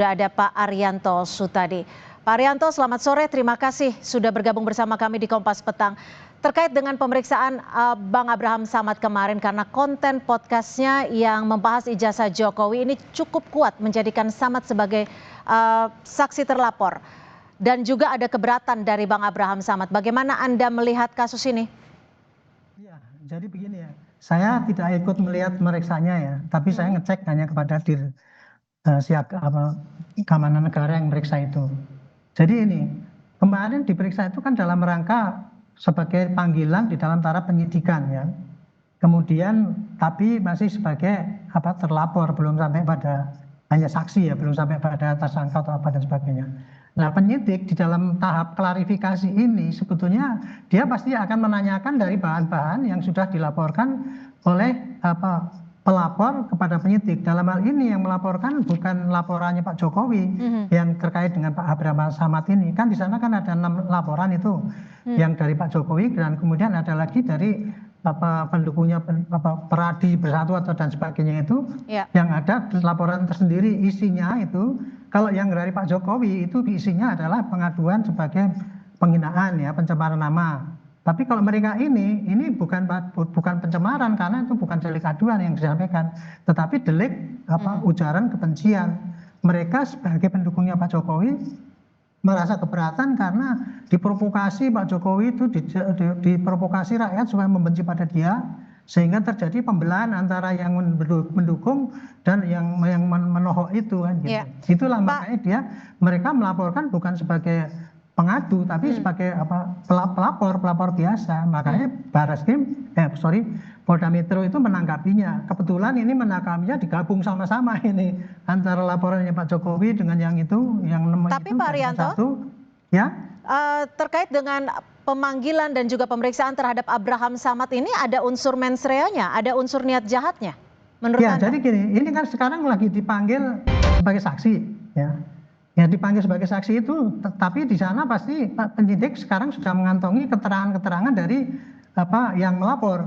Sudah ada Pak Arianto Sutadi. Pak Arianto, selamat sore. Terima kasih sudah bergabung bersama kami di Kompas Petang. Terkait dengan pemeriksaan Bang Abraham Samad kemarin, karena konten podcastnya yang membahas ijazah Jokowi ini cukup kuat menjadikan Samad sebagai saksi terlapor. Dan juga ada keberatan dari Bang Abraham Samad. Bagaimana Anda melihat kasus ini? Ya, jadi begini ya, saya tidak ikut melihat meriksanya ya, tapi saya ngecek hanya kepada keamanan negara yang meriksa itu. Jadi ini kemarin diperiksa itu kan dalam rangka sebagai panggilan di dalam taraf penyidikan ya. Kemudian tapi masih sebagai terlapor, belum sampai pada hanya saksi ya, belum sampai pada tersangka atau apa dan sebagainya. Nah, penyidik di dalam tahap klarifikasi ini sebetulnya dia pasti akan menanyakan dari bahan-bahan yang sudah dilaporkan oleh pelapor kepada penyidik. Dalam hal ini yang melaporkan bukan laporannya Pak Jokowi yang terkait dengan Pak Abraham Samad ini. Kan di sana kan ada 6 laporan itu yang dari Pak Jokowi, dan kemudian ada lagi dari pendukungnya Peradi Bersatu atau dan sebagainya itu yang ada laporan tersendiri. Isinya itu kalau yang dari Pak Jokowi itu isinya adalah pengaduan sebagai penghinaan ya, pencemaran nama. Tapi kalau mereka ini bukan pencemaran, karena itu bukan delik aduan yang disampaikan, tetapi delik ujaran kebencian. Mereka sebagai pendukungnya Pak Jokowi merasa keberatan karena diprovokasi Pak Jokowi itu diprovokasi rakyat supaya membenci pada dia, sehingga terjadi pembelahan antara yang mendukung dan yang menohok itu kan gitu. Itulah makanya mereka melaporkan bukan sebagai pengadu tapi sebagai pelapor biasa. Makanya Polda Metro itu menanggapinya. Kebetulan ini menanggapinya digabung sama-sama ini antara laporannya Pak Jokowi dengan yang itu, yang tapi Pak Arianto, ya terkait dengan pemanggilan dan juga pemeriksaan terhadap Abraham Samad ini ada unsur mens rea-nya, ada unsur niat jahatnya menurut Anda? Jadi gini, ini kan sekarang lagi dipanggil sebagai saksi ya. Ya dipanggil sebagai saksi itu, tapi di sana pasti penyidik sekarang sudah mengantongi keterangan-keterangan dari yang melapor.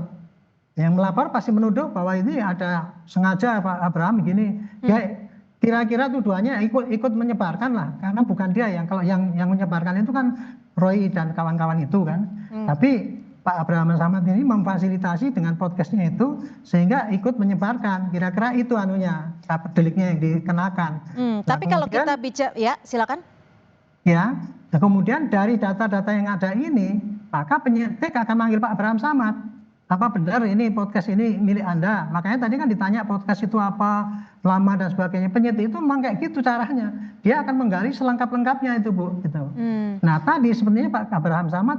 Yang melapor pasti menuduh bahwa ini ada sengaja Pak Abraham begini. Ya kira-kira tuduhannya ikut menyebarkan lah, karena bukan dia kalau yang menyebarkan itu kan Roy dan kawan-kawan itu kan. Tapi Pak Abraham Samad ini memfasilitasi dengan podcastnya itu sehingga ikut menyebarkan. Kira-kira itu deliknya yang dikenakan. Tapi kalau kita bicara, ya silakan. Ya, nah kemudian dari data-data yang ada ini, maka penyidik akan manggil Pak Abraham Samad. Apa benar ini podcast ini milik Anda? Makanya tadi kan ditanya podcast itu apa, lama dan sebagainya. Penyidik itu memang kayak gitu caranya. Dia akan menggali selengkap-lengkapnya itu, Bu. Gitu. Nah tadi sebenarnya Pak Abraham Samad,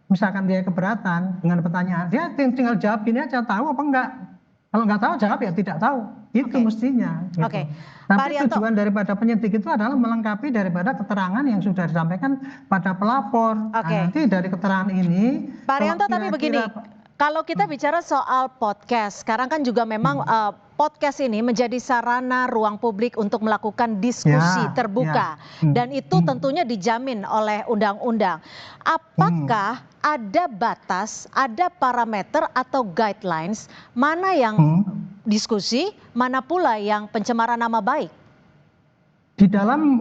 misalkan dia keberatan dengan pertanyaan, dia tinggal jawab gini aja, tahu apa enggak. Kalau enggak tahu, jawab ya tidak tahu. Itu mestinya. Gitu. Tapi tujuan daripada penyidik itu adalah melengkapi daripada keterangan yang sudah disampaikan pada pelapor. Nah, nanti dari keterangan ini, Pak Arianto, tapi begini, kalau kita bicara soal podcast, sekarang kan juga memang podcast ini menjadi sarana ruang publik untuk melakukan diskusi terbuka. Dan itu tentunya dijamin oleh undang-undang. Apakah ada batas, ada parameter atau guidelines mana yang diskusi, mana pula yang pencemaran nama baik? Di dalam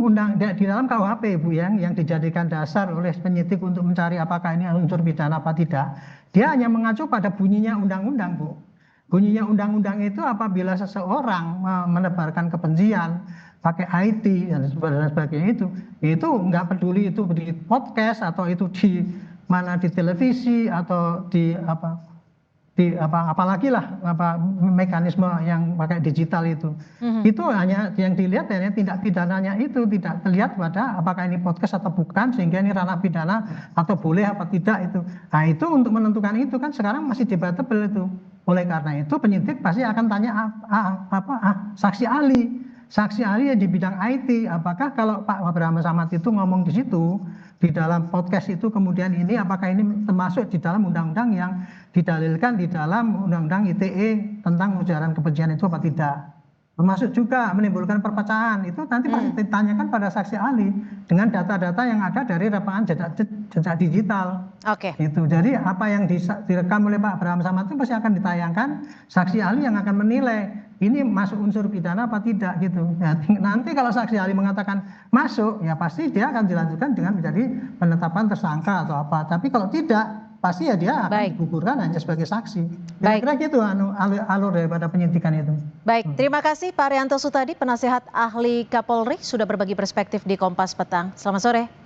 KUHP Bu yang dijadikan dasar oleh penyidik untuk mencari apakah ini unsur pidana apa tidak, dia hanya mengacu pada bunyinya undang-undang Bu. Bunyinya undang-undang itu apabila seseorang menebarkan kebencian pakai IT dan sebagainya itu nggak peduli itu di podcast atau itu di mana di televisi atau apalagi lah mekanisme yang pakai digital itu hanya yang dilihat hanya tindak pidananya, itu tidak terlihat pada apakah ini podcast atau bukan, sehingga ini ranah pidana atau boleh apa tidak itu. Nah itu untuk menentukan itu kan sekarang masih debatable itu. Oleh karena itu penyidik pasti akan tanya saksi ahli yang di bidang IT, apakah kalau Pak Abraham Samad itu ngomong di situ di dalam podcast itu, kemudian ini apakah ini termasuk di dalam undang-undang yang didalilkan di dalam undang-undang ITE tentang ujaran kebencian itu apa tidak. Termasuk juga menimbulkan perpecahan, itu nanti pasti ditanyakan pada saksi ahli dengan data-data yang ada dari rekaman jejak digital. Itu. Jadi apa yang direkam oleh Pak Abraham Samad itu pasti akan ditayangkan saksi ahli yang akan menilai ini masuk unsur pidana apa tidak gitu. Ya, nanti kalau saksi ahli mengatakan masuk, ya pasti dia akan dilanjutkan dengan menjadi penetapan tersangka atau apa. Tapi kalau tidak, pasti ya dia akan digugurkan hanya sebagai saksi. Kira-kira gitu alur daripada penyidikan itu. Baik, terima kasih Pak Arianto Sutadi, penasehat ahli Kapolri sudah berbagi perspektif di Kompas Petang. Selamat sore.